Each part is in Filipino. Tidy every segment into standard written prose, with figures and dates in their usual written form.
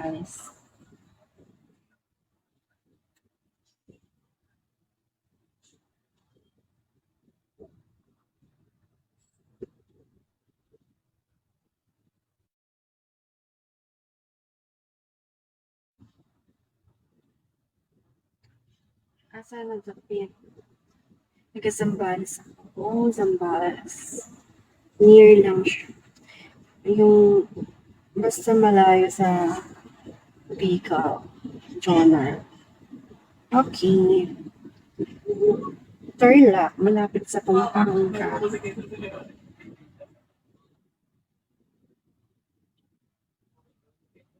guys. Asa nagkapit? Taga-Zambales ako. Oo, Zambales. Near lang siya. Yung basta malayo sa Bicol. Jonar. Okay. Tarlac, malapit sa Pampanga.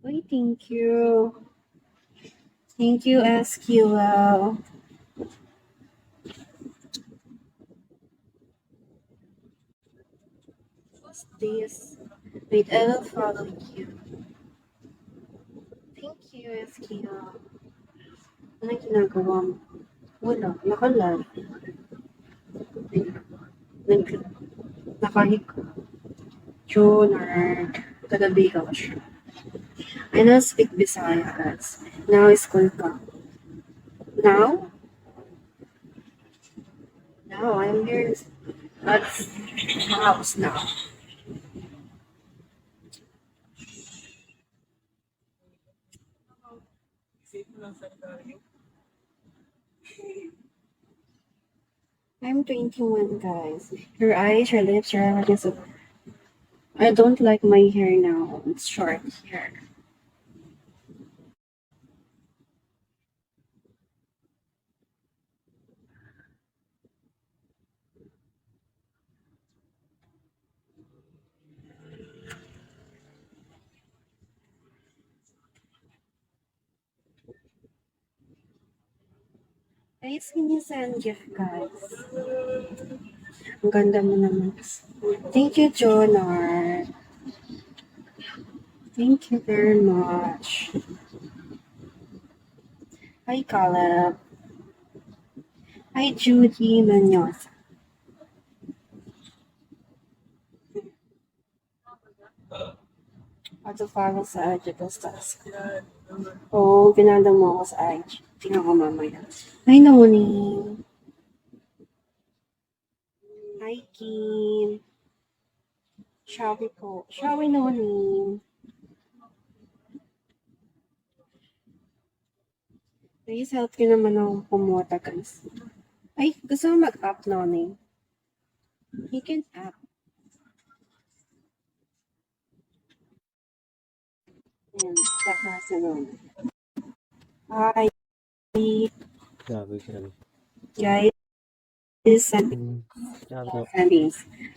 Uy, thank you. Thank you, SQL. What's this? Wait, I will follow you. Thank you, SQL. Ano ginagawa mo? Wala, naka-live. Nakaliko. Jonar. Taga-Bicol siya. I don't speak Bisaya, guys. Now is school ka. Now? Now, I'm here at the house now. I'm 21, guys. Your eyes, your lips, your eyes. I don't like my hair now. It's short hair. Guys, can you send gift, guys? Ang ganda mo naman. Thank you, Jonar. Thank you very much. Hi, Caleb. Hi, Judy Manyosa. Ato follow sa IG ko stars. Oo, pinanda mo ako sa IG. Tingnan ko mamaya. Hi, Noni. Hi, Kim. Shall we, Noni? Please help ko naman akong pumota, guys. Ay, gusto mo mag-up, Noni? You can up. Ayan, kakasa Noni. Hi. Grabe. Guys, sending. Hi,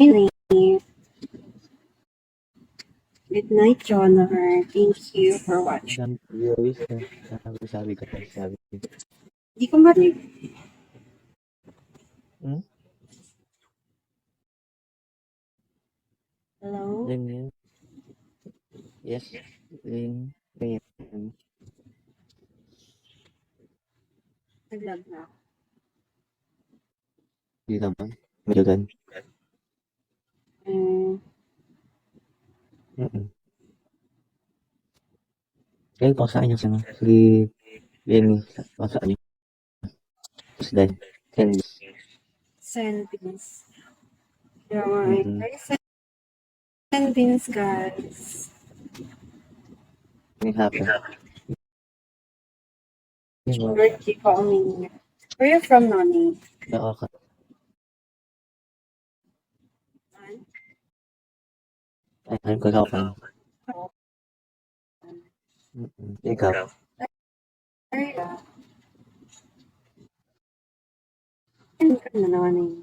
Noni. Good night, Jonathan. Thank you for watching. Sabi ko. Di ko marinig. Hello? Ring. Yes. Ring. Naglag na ako. Hindi naman. Medyo gan. Kaya pausaan niyo sana. Si Lenny. Pausaan niyo. Tapos dahil. Send beans. Alright. Send beans, guys. May hapon. Birthday ko ang Where you from, Noni? Nakaka. Ay, kakapan. Ikaw. Ano ka na naman eh?